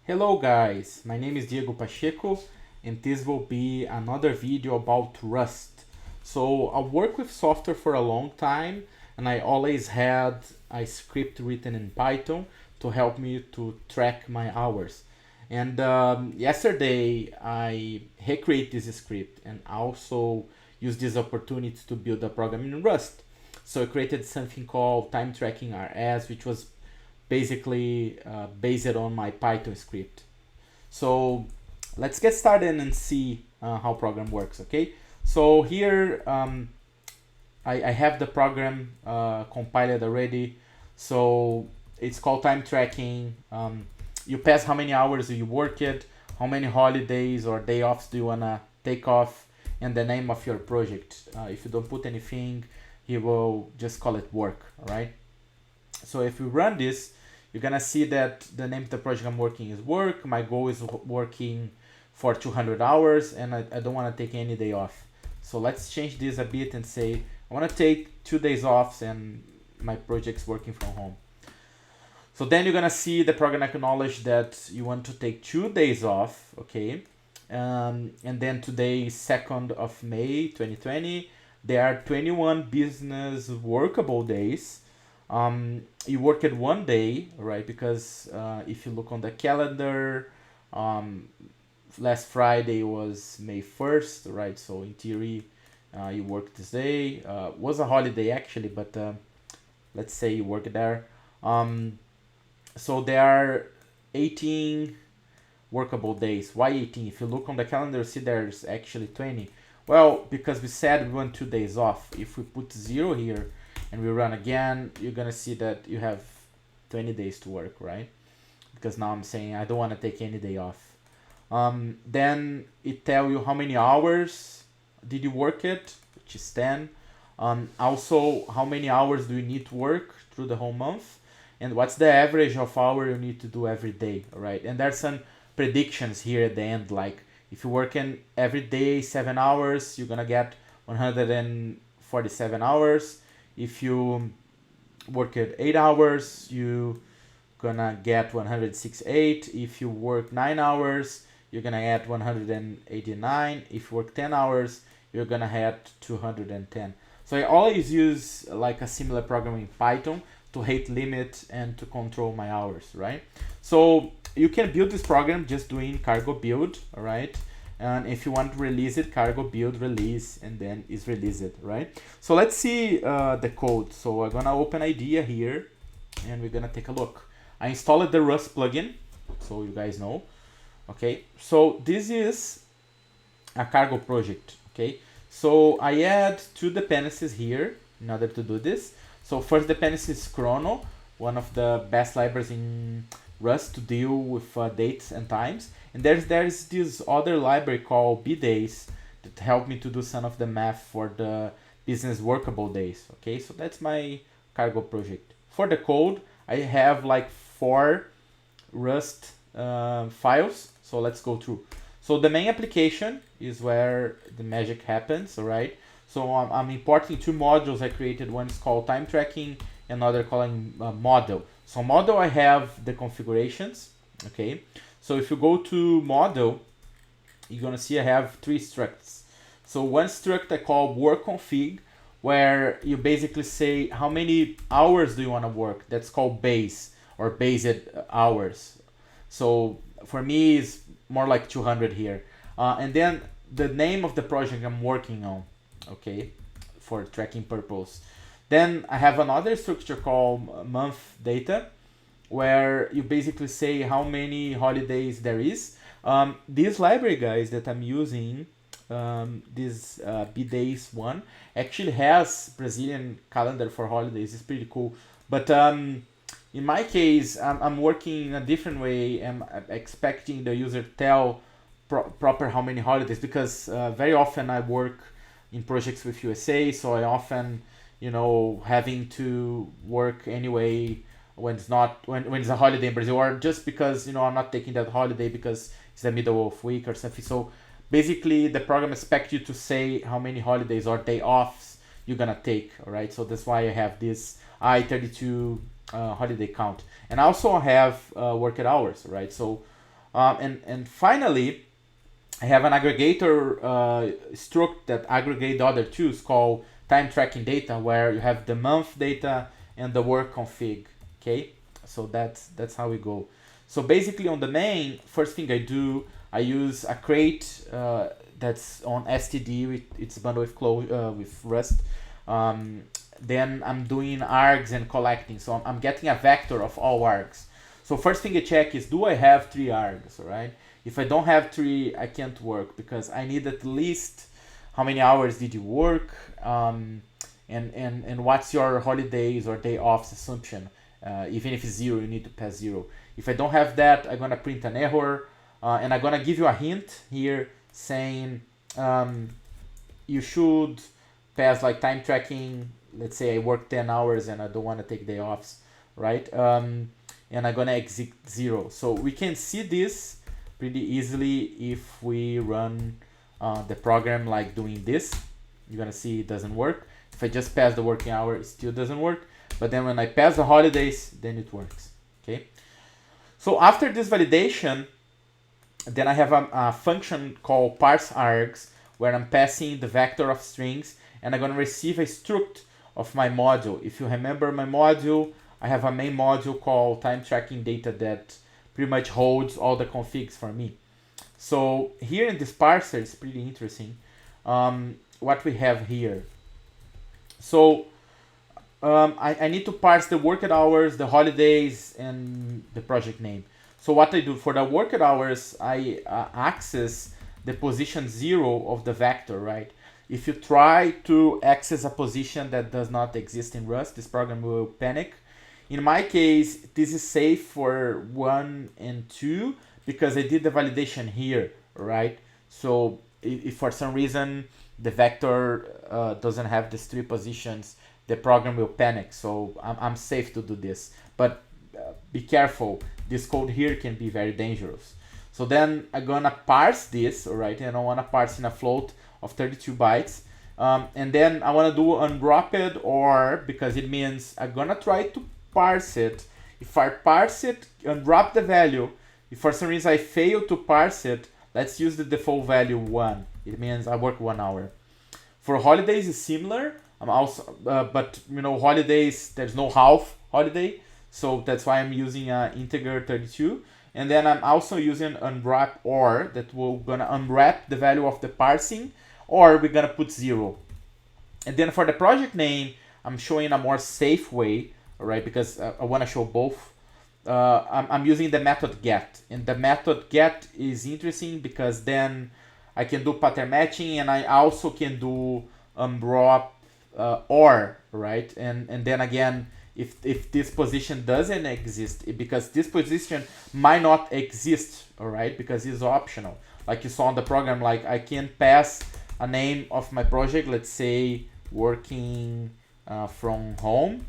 Hello guys, my name is Diego Pacheco and this will be another video about Rust. So I work with software for a long time and I always had a script written in Python to help me to track my hours. And yesterday I recreate this script and also use this opportunity to build a program in Rust. So I created something called timetracking RS, which was basically based on my Python script. So let's get started and see how program works, okay? So here I have the program compiled already. So it's called time tracking. You pass how many hours you work it, how many holidays or day offs do you wanna take off, and the name of your project. If you don't put anything, he will just call it work, all right? So if we run this, you're gonna see that the name of the project I'm working is work. My goal is working for 200 hours and I don't want to take any day off. So let's change this a bit and say I want to take 2 days off and my project's working from home. So then you're gonna see the program acknowledge that you want to take 2 days off, okay? And then today is 2nd of May 2020. There are 21 business workable days. You work it 1 day, right? Because if you look on the calendar, last Friday was May 1st, right? So in theory, you work this day. Was a holiday actually, but let's say you work there. So there are 18 workable days. Why 18? If you look on the calendar, you see there's actually 20. Well, because we said we want 2 days off. If we put 0 here and we run again, you're gonna see that you have 20 days to work, right? Because now I'm saying I don't want to take any day off. Then it tell you how many hours did you work it, which is 10. Also, how many hours do you need to work through the whole month, and what's the average of hour you need to do every day, right? And there's some predictions here at the end, like if you work in every day 7 hours, you're gonna get 147 hours. If you work at 8 hours, you gonna get 168. If you work 9 hours, you're gonna get 189. If you work 10 hours, you're gonna get 210. So I always use like a similar program in Python to rate limit and to control my hours, right? So you can build this program just doing cargo build, all right? And if you want to release it, cargo build release, and then is release it, right? So let's see the code. So I'm gonna open IDEA here and we're gonna take a look. I installed the Rust plugin, so you guys know. Okay, so this is a cargo project, okay? So I add 2 dependencies here in order to do this. So first dependency is Chrono, one of the best libraries in Rust to deal with dates and times. And there's this other library called bdays that help me to do some of the math for the business workable days. Okay, so that's my cargo project. For the code, I have like 4 Rust files. So let's go through. So the main application is where the magic happens, all right? So I'm importing 2 modules I created. One is called time tracking, another calling model. So model, I have the configurations, okay? So if you go to model, you're gonna see I have 3 structs. So one struct I call work config, where you basically say how many hours do you wanna work. That's called base or based hours. So for me, it's more like 200 here. And then the name of the project I'm working on, okay, for tracking purpose. Then I have another structure called month data, where you basically say how many holidays there is. This library, guys, that I'm using, this bdays one, actually has Brazilian calendar for holidays. It's pretty cool. But in my case, I'm working in a different way. I'm expecting the user tell proper how many holidays, because very often I work in projects with USA, so I often, having to work anyway when it's not when it's a holiday in Brazil, or just because I'm not taking that holiday because it's the middle of week or something. So basically, the program expects you to say how many holidays or day offs you're gonna take. All right, so that's why I have this I-32 holiday count, and also I have worked hours, right? So And finally, I have an aggregator struct that aggregate the other two. It's called time tracking data, where you have the month data and the work config. Okay, so that's how we go. So basically, on the main, first thing I do, I use a crate that's on std. It's bundled with Rust. Then I'm doing args and collecting. So I'm getting a vector of all args. So first thing I check is, do I have 3 args, right? If I don't have 3, I can't work, because I need at least how many hours did you work, and what's your holidays or day offs assumption. Even if it's 0, you need to pass 0. If I don't have that, I'm gonna print an error, and I'm gonna give you a hint here saying you should pass like time tracking. Let's say I work 10 hours and I don't want to take day offs, right? And I'm gonna exit 0. So we can see this pretty easily if we run the program like doing this. You're gonna see it doesn't work. If I just pass the working hour, it still doesn't work. But then when I pass the holidays, then it works. Okay. So after this validation, then I have a function called parse args, where I'm passing the vector of strings, and I'm gonna receive a struct of my module. If you remember my module, I have a main module called time tracking data that pretty much holds all the configs for me. So here in this parser, it's pretty interesting what we have here. So I need to parse the worked hours, the holidays, and the project name. So what I do for the worked hours, I access the position 0 of the vector, right? If you try to access a position that does not exist in Rust, this program will panic. In my case, this is safe for 1 and 2 because I did the validation here, right? So if for some reason the vector doesn't have these 3 positions, the program will panic. So I'm safe to do this. But be careful, this code here can be very dangerous. So then I'm gonna parse this, all right? And I wanna parse in a float of 32 bytes. And then I wanna do unwrapped OR, because it means I'm gonna try to parse it. If I parse it, unwrap the value. If for some reason I fail to parse it, let's use the default value 1. It means I work 1 hour. For holidays is similar. I'm also, but you know, holidays, there's no half holiday. So that's why I'm using integer 32. And then I'm also using unwrap OR that we're gonna unwrap the value of the parsing, or we're gonna put 0. And then for the project name, I'm showing a more safe way, right? Because I wanna show both. I'm using the method get, and the method get is interesting because then I can do pattern matching, and I also can do unwrap OR, right? And then again, if this position doesn't exist, because this position might not exist, all right, because it's optional. Like you saw in the program, like I can pass a name of my project, let's say working from home,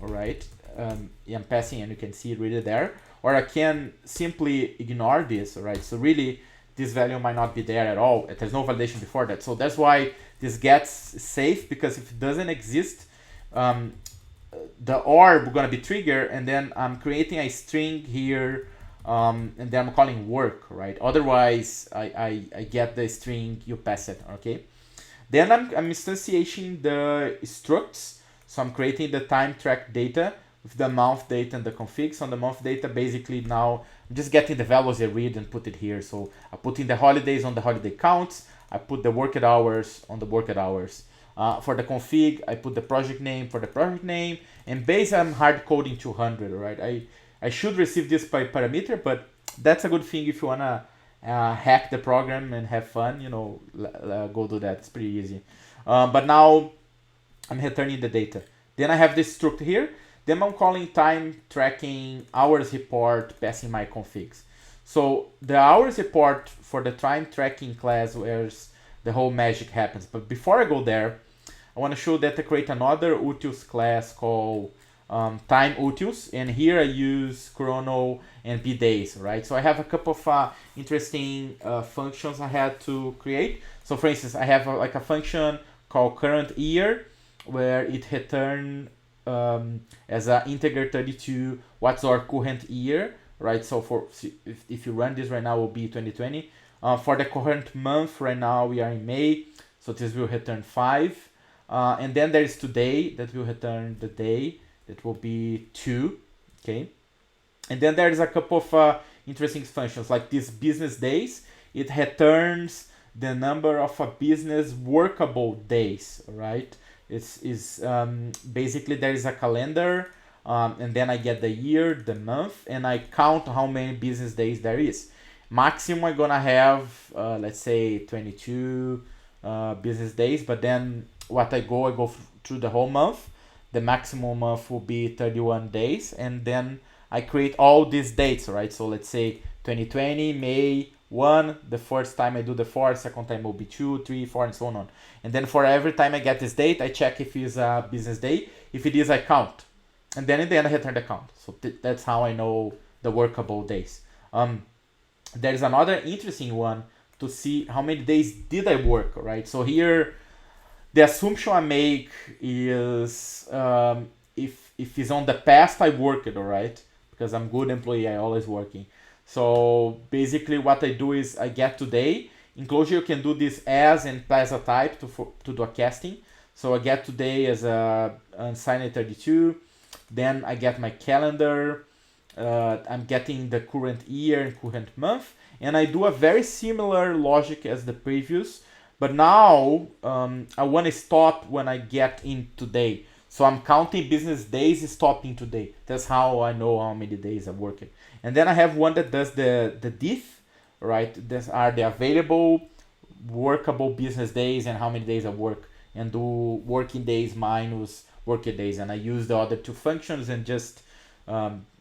all right. I'm passing, and you can see it really there. Or I can simply ignore this, all right. So really, this value might not be there at all. There's no validation before that. So that's why this gets safe, because if it doesn't exist, the OR we're gonna be triggered, and then I'm creating a string here, and then I'm calling work, right? Otherwise, I get the string, you pass it, okay? Then I'm instantiating the structs. So I'm creating the time track data with the month data and the config. So on the month data, basically now I'm just getting the values I read and put it here. So I put in the holidays on the holiday counts. I put the worked hours on the worked hours. For the config, I put the project name for the project name, and base I'm hard coding 200, right? I should receive this by parameter, but that's a good thing if you wanna hack the program and have fun, you know, go do that. It's pretty easy. But now I'm returning the data. Then I have this struct here. Then I'm calling time tracking hours report, passing my configs. So the hours report for the time tracking class, where the whole magic happens. But before I go there, I want to show that I create another utils class called time utils, and here I use chrono and bdays, right? So I have a couple of interesting functions I had to create. So for instance, I have like a function called current year, where it return as an integer 32 what's our current year, right? So if you run this right now, it will be 2020. For the current month, right now we are in May, so this will return 5. And then there is today, that will return the day, that will be 2, okay? And then there is a couple of interesting functions, like these business days. It returns the number of business workable days, right? Basically there is a calendar, and then I get the year, the month, and I count how many business days there is. Maximum I'm gonna have, let's say 22 business days, but then I go through the whole month. The maximum month will be 31 days, and then I create all these dates, right? So let's say 2020, May 1, the first time I do the 4, second time will be 2, 3, 4, and so on. And then for every time I get this date, I check if it's a business day. If it is, I count. And then in the end, I return the count. So that's how I know the workable days. There's another interesting one to see how many days did I work, right? So here, the assumption I make is if it's on the past, I worked, all right? Because I'm good employee, I always working. So basically what I do is I get today. In Clojure you can do this as and as a type to do a casting. So I get today as a unsigned 32. Then I get my calendar. I'm getting the current year and current month. And I do a very similar logic as the previous. But now I want to stop when I get in today. So I'm counting business days stopping today. That's how I know how many days I'm working. And then I have one that does the diff, right? These are the available workable business days and how many days I work, and do working days minus working days. And I use the other two functions and just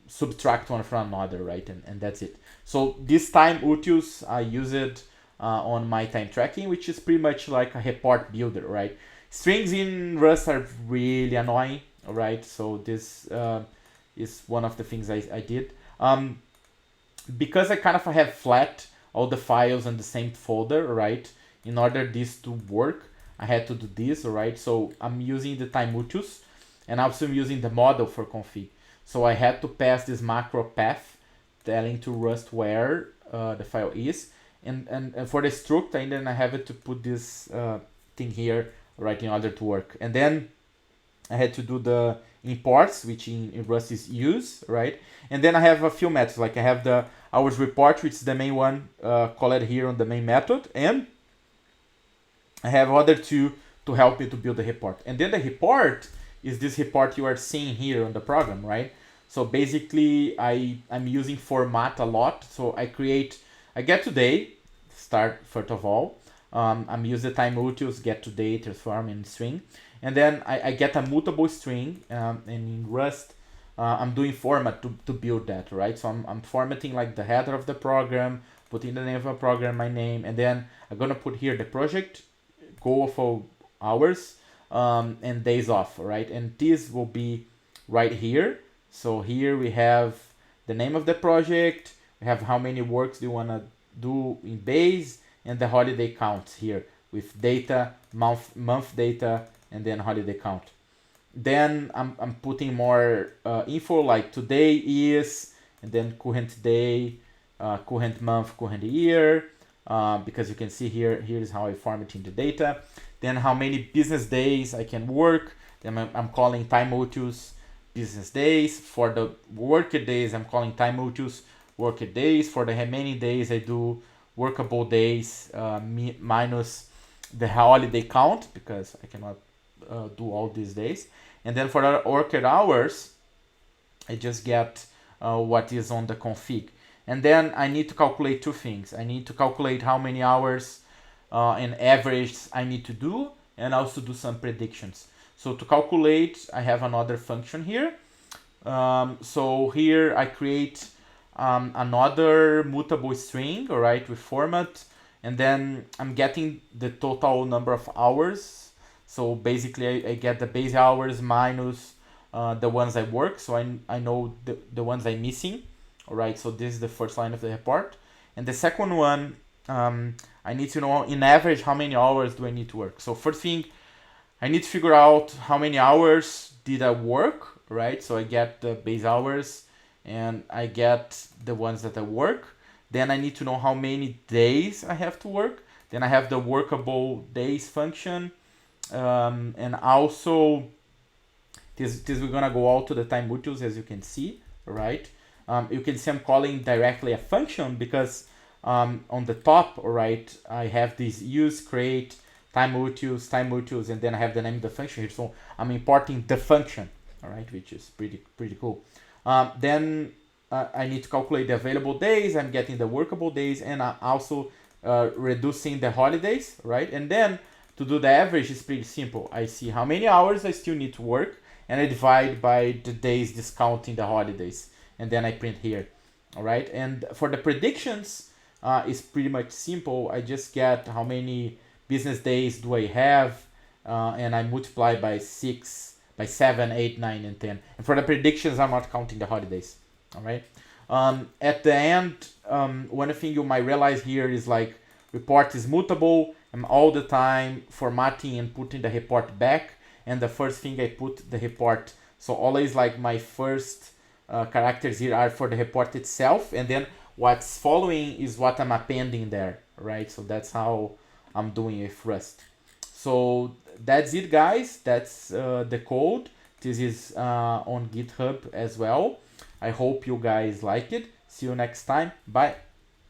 subtract one from another, right? And that's it. So this time utils, I use it on my time tracking, which is pretty much like a report builder, right? Strings in Rust are really annoying, right? So this is one of the things I did. Because I kind of have flat all the files in the same folder, right? In order this to work, I had to do this, right? So I'm using the time utils, and also I'm using the model for config. So I had to pass this macro path telling to Rust where the file is. And for the struct, and then I have to put this thing here, right, in order to work. And then I had to do the imports, which in Rust is use, right? And then I have a few methods, like I have the hours report, which is the main one called here on the main method, and I have other two to help me to build the report. And then the report is this report you are seeing here on the program, right? So basically I'm using format a lot. So I get today, start first of all. I'm using the time utils, get today, transform in string. And then I get a mutable string, and in Rust, I'm doing format to build that, right? So I'm formatting like the header of the program, putting the name of a program, my name, and then I'm gonna put here the project, goal for hours, and days off, right? And this will be right here. So here we have the name of the project, we have how many works do you wanna do in base, and the holiday count here with data, month data, and then holiday count. Then I'm putting more info, like today is, and then current day, current month, current year, because you can see here's how I formatting the data. Then how many business days I can work. Then I'm calling time utils business days. For the work days, I'm calling time utils work days. For the remaining days, I do workable days minus the holiday count, because I cannot do all these days. And then for the worked hours, I just get what is on the config. And then I need to calculate two things. I need to calculate how many hours in average I need to do, and also do some predictions. So to calculate, I have another function here. So here I create another mutable string, all right, with format, and then I'm getting the total number of hours. So basically I get the base hours minus the ones I work, so I know the ones I'm missing, all right? So this is the first line of the report. And the second one, I need to know in average how many hours do I need to work. So first thing, I need to figure out how many hours did I work, right? So I get the base hours, and I get the ones that I work. Then I need to know how many days I have to work. Then I have the workable days function, and also this we're gonna go out to the time utils, as you can see, right? You can see I'm calling directly a function because on the top, right, I have this use, create, time utils, and then I have the name of the function here. So I'm importing the function, all right, which is pretty cool. Then I need to calculate the available days. I'm getting the workable days, and also reducing the holidays, right? And then to do the average is pretty simple. I see how many hours I still need to work, and I divide by the days discounting the holidays, and then I print here, all right? And for the predictions, it's pretty much simple. I just get how many business days do I have, and I multiply by 6, by 7, 8, 9, and 10. And for the predictions, I'm not counting the holidays, all right? At the end, one thing you might realize here is like report is mutable. I'm all the time formatting and putting the report back, and the first thing I put the report. So always like my first characters here are for the report itself, and then what's following is what I'm appending there, right? So that's how I'm doing with Rust. So that's it, guys. That's the code. This is on GitHub as well. I hope you guys like it. See you next time. Bye.